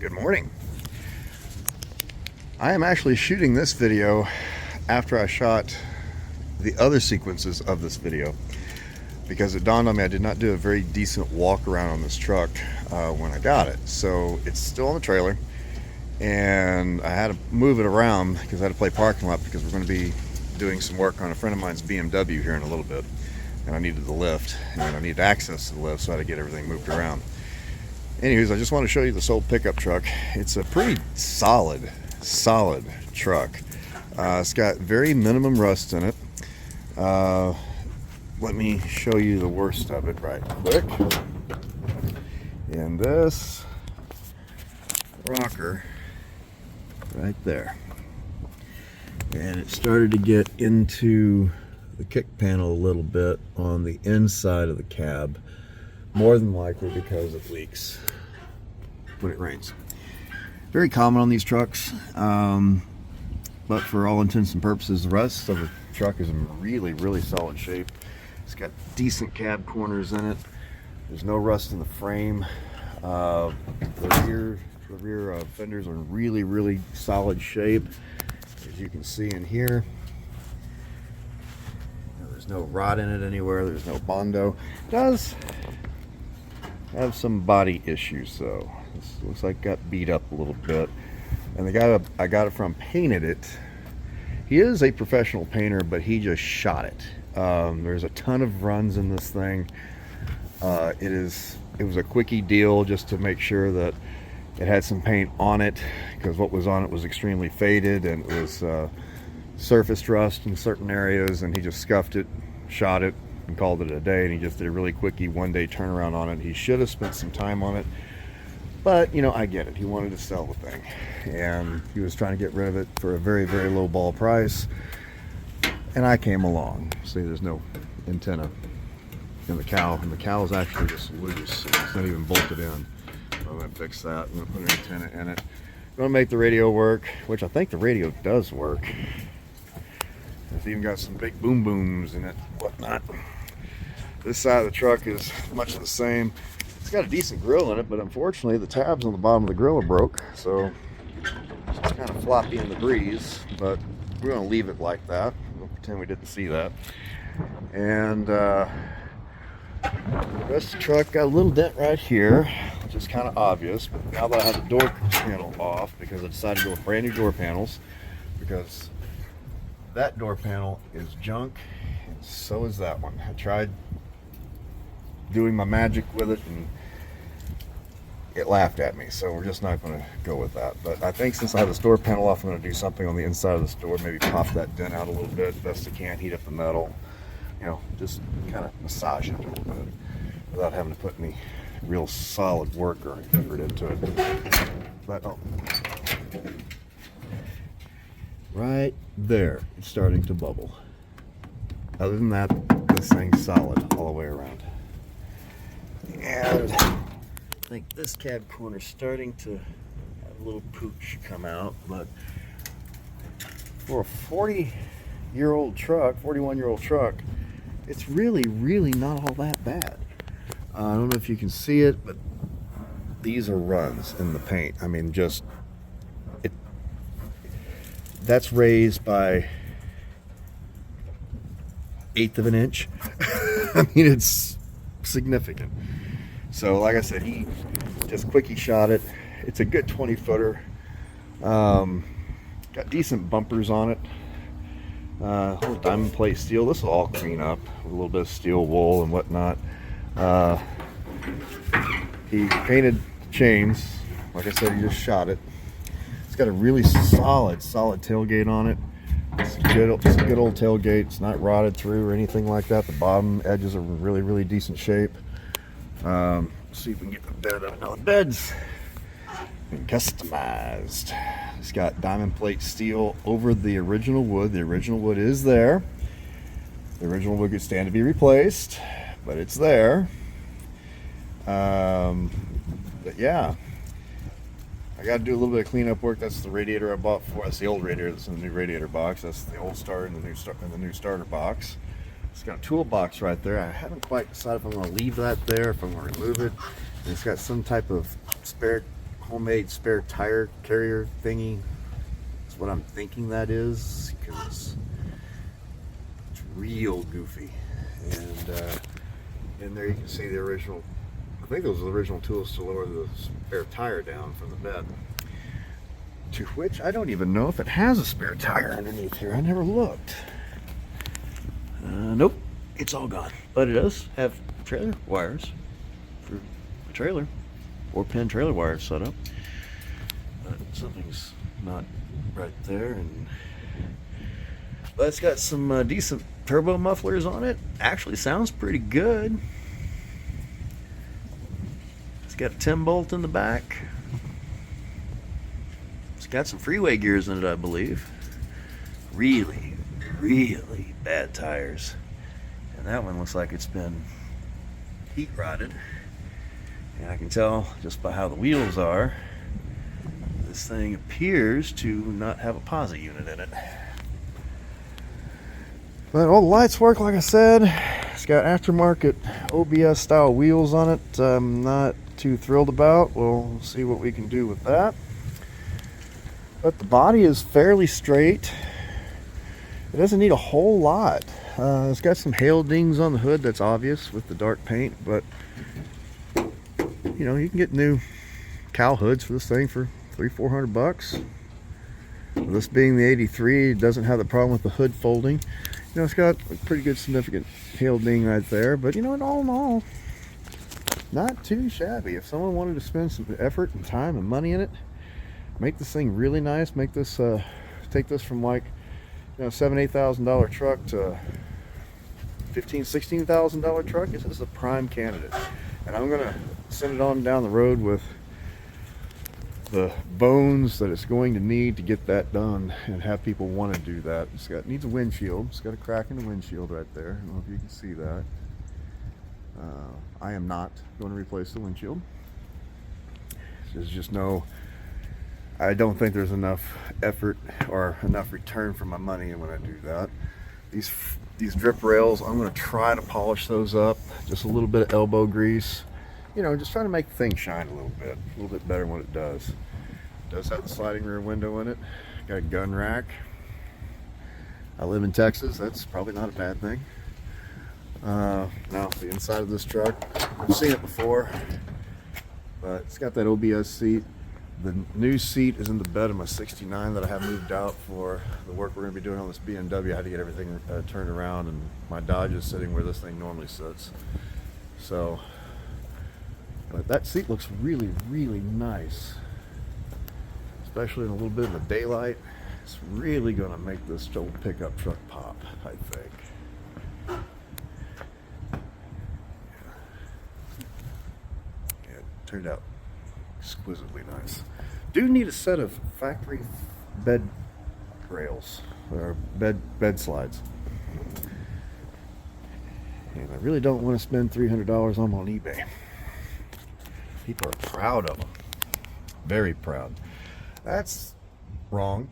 Good morning. I am actually shooting this video after I shot the other sequences of this video because it dawned on me I did not do a very decent walk around on this truck when I got it. So it's still on the trailer and I had to move it around because I had to play parking lot because we're going to be doing some work on a friend of mine's BMW here in a little bit, and I needed the lift and I needed access to the lift, so I had to get everything moved around. Anyways, I just want to show you this old pickup truck. It's a pretty solid truck. It's got very minimum rust in it. Let me show you the worst of it right quick. And this rocker right there. And it started to get into the kick panel a little bit on the inside of the cab, more than likely because it leaks when it rains. Very common on these trucks, but for all intents and purposes, the rest of the truck is in really solid shape. It's got decent cab corners in it. There's no rust in the frame. The rear fenders are in really solid shape, as you can see in here. There's no rot in it anywhere. There's no Bondo. It does have some body issues though. This looks like it got beat up a little bit, and the guy I got it from painted it. He is a professional painter, but he just shot it. There's a ton of runs in this thing. It was a quickie deal just to make sure that it had some paint on it, because what was on it was extremely faded and it was surface rust in certain areas, and he just scuffed it, shot it, and called it a day. And he just did a really quickie one-day turnaround on it. He should have spent some time on it, but you know, I get it. He wanted to sell the thing and he was trying to get rid of it for a very low ball price, and I came along. See, there's no antenna in the cowl, and the cowl is actually just loose. It's not even bolted in. I'm going to fix that. I'm going to put an antenna in it. I'm going to make the radio work, which I think the radio does work. It's even got some big boom booms in it, whatnot. This side of the truck is much the same. It's got a decent grill in it, but unfortunately the tabs on the bottom of the grill are broke, so it's kind of floppy in the breeze, but we're going to leave it like that. We'll pretend we didn't see that. And the rest of the truck got a little dent right here, which is kind of obvious, but now that I have the door panel off, because I decided to go with brand new door panels, because that door panel is junk, and so is that one. I tried doing my magic with it and it laughed at me, so we're just not going to go with that. But I think since I have this door panel off, I'm going to do something on the inside of this door, maybe pop that dent out a little bit best I can, heat up the metal, you know, just kind of massage it a little bit without having to put any real solid work or effort into it. But right there, it's starting to bubble. Other than that, this thing's solid all the way around. And I think this cab corner is starting to have a little pooch come out, but for a 41-year-old truck, it's really not all that bad. I don't know if you can see it, but these are runs in the paint. I mean, just that's raised by 1/8 of an inch. I mean, it's significant. So like I said, he just quickie shot it. It's a good 20-footer. Got decent bumpers on it. Little diamond plate steel. This will all clean up with a little bit of steel wool and whatnot. He painted chains. Like I said, he just shot it. It's got a really solid tailgate on it. It's a good old tailgate. It's not rotted through or anything like that. The bottom edges are in really decent shape. See if we can get the bed up. Now the bed's been customized. It's got diamond plate steel over the original wood. The original wood is there. The original wood could stand to be replaced, but it's there. But yeah, I got to do a little bit of cleanup work. That's the radiator I bought for. That's the old radiator. That's in the new radiator box. That's the old starter and the new starter box. It's got a toolbox right there. I haven't quite decided if I'm going to leave that there, if I'm going to remove it. And it's got some type of spare homemade spare tire carrier thingy. That's what I'm thinking that is, because it's real goofy. And in there you can see the original, I think those are the original tools to lower the spare tire down from the bed. To which I don't even know if it has a spare tire underneath here. I never looked. Nope, it's all gone. But it does have trailer wires for a trailer, 4-pin trailer wires set up. But something's not right there, but it's got some decent turbo mufflers on it. Actually sounds pretty good. It's got a 10 bolt in the back. It's got some freeway gears in it, I believe. Really, really bad tires. And that one looks like it's been heat rotted. And I can tell just by how the wheels are, this thing appears to not have a posi unit in it. But all the lights work, like I said. It's got aftermarket OBS style wheels on it. I'm not too thrilled about. We'll see what we can do with that. But the body is fairly straight. It doesn't need a whole lot. It's got some hail dings on the hood, that's obvious with the dark paint, but you know, you can get new cowl hoods for this thing for $300-400 bucks. This being the 83, it doesn't have the problem with the hood folding. You know, it's got a pretty good significant hail ding right there, but you know, all in all, not too shabby. If someone wanted to spend some effort and time and money in it, make this thing really nice, make this take this from like, you know, $7,000-8,000 truck to $15,000-16,000 truck, this is a prime candidate. And I'm gonna send it on down the road with the bones that it's going to need to get that done and have people want to do that. Needs a windshield. It's got a crack in the windshield right there. I don't know if you can see that. I am not going to replace the windshield. There's just no, I don't think there's enough effort or enough return for my money when I do that. These drip rails, I'm going to try to polish those up. Just a little bit of elbow grease. You know, just trying to make the thing shine a little bit better than what it does. It does have the sliding rear window in it. Got a gun rack. I live in Texas. That's probably not a bad thing. Now, the inside of this truck, I've seen it before, but it's got that OBS seat. The new seat is in the bed of my 69 that I have moved out for the work we're going to be doing on this BMW. I had to get everything turned around, and my Dodge is sitting where this thing normally sits. So, but that seat looks really, really nice, especially in a little bit of the daylight. It's really going to make this old pickup truck pop, I think. Yeah, it turned out exquisitely nice. Do need a set of factory bed rails or bed slides, and I really don't want to spend $300 on them on eBay. People are proud of them, very proud. That's wrong,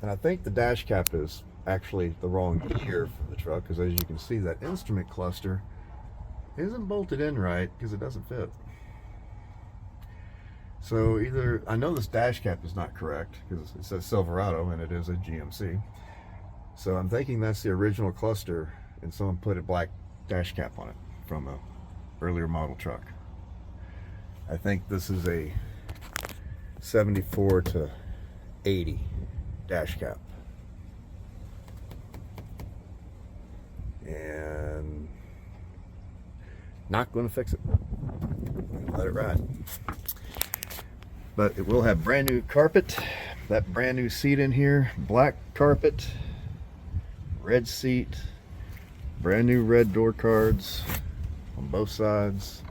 and I think the dash cap is actually the wrong gear for the truck, because as you can see, that instrument cluster isn't bolted in right because it doesn't fit. So either, I know this dash cap is not correct because it says Silverado and it is a GMC. So I'm thinking that's the original cluster and someone put a black dash cap on it from a earlier model truck. I think this is a 74 to 80 dash cap. And not going to fix it. Let it ride. But it will have brand new carpet, that brand new seat in here, black carpet, red seat, brand new red door cards on both sides.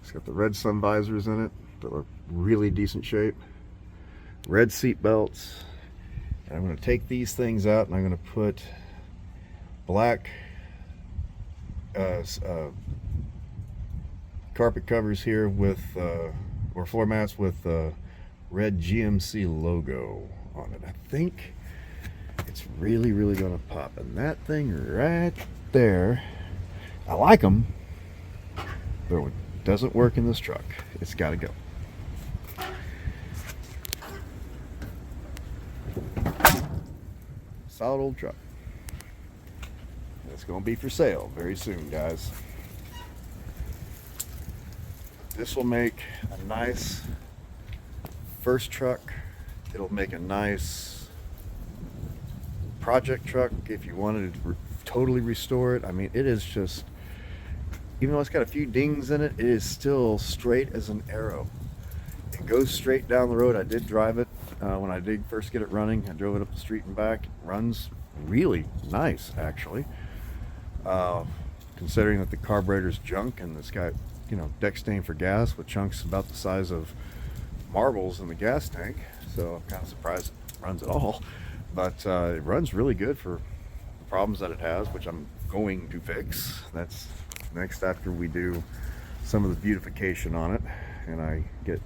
It's got the red sun visors in it that are really decent shape, red seat belts. And I'm going to take these things out and I'm going to put black carpet covers here with or floor mats with red GMC logo on it. I think it's really, really gonna pop. And that thing right there, I like them, but it doesn't work in this truck. It's gotta go. Solid old truck. It's going to be for sale very soon, guys. This will make a nice first truck. It'll make a nice project truck if you wanted to totally restore it. I mean, it is just, even though it's got a few dings in it, it is still straight as an arrow. It goes straight down the road. I did drive it when I did first get it running. I drove it up the street and back. It runs really nice, actually. Considering that the carburetor's junk and it's got, you know, deck stain for gas with chunks about the size of marbles in the gas tank. So I'm kind of surprised it runs at all. But it runs really good for the problems that it has, which I'm going to fix. That's next after we do some of the beautification on it. And I get,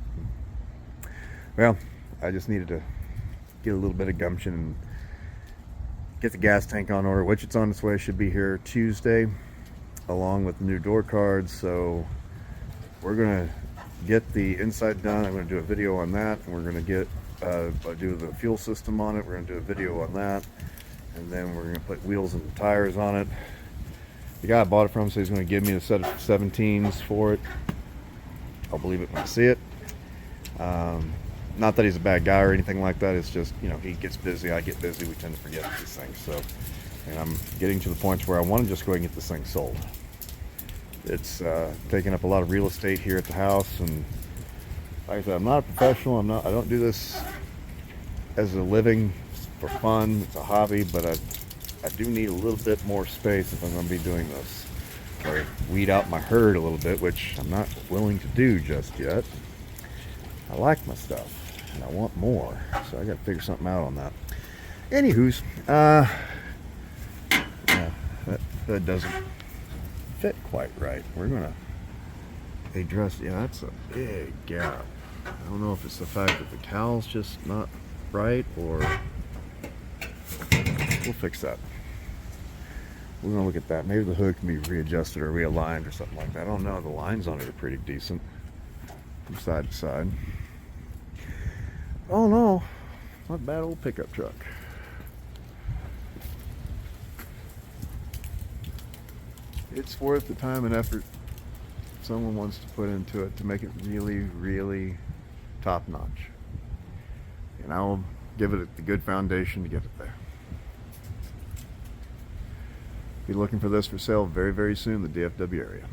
well, I just needed to get a little bit of gumption and get the gas tank on order, which it's on its way. Should be here Tuesday, along with the new door cards. So we're gonna get the inside done. I'm gonna do a video on that, and we're gonna get do the fuel system on it. We're gonna do a video on that, and then we're gonna put wheels and tires on it. The guy I bought it from said he's gonna give me a set of 17s for it. I'll believe it when I see it. Not that he's a bad guy or anything like that. It's just, you know, he gets busy, I get busy, we tend to forget these things. So, and I'm getting to the point where I want to just go ahead and get this thing sold. It's taking up a lot of real estate here at the house, and like I said, I'm not a professional. I don't do this as a living for fun. It's a hobby, but I do need a little bit more space if I'm going to be doing this. Or weed out my herd a little bit, which I'm not willing to do just yet. I like my stuff and I want more, so I got to figure something out on that. Anywho's, yeah, that doesn't fit quite right. We're gonna address. Yeah, that's a big gap. I don't know if it's the fact that the cowl's just not right, or we'll fix that. We're gonna look at that. Maybe the hood can be readjusted or realigned or something like that. I don't know. The lines on it are pretty decent from side to side. Oh no, not a bad old pickup truck. It's worth the time and effort someone wants to put into it to make it really, really top notch. And I'll give it the good foundation to get it there. Be looking for this for sale very, very soon in the DFW area.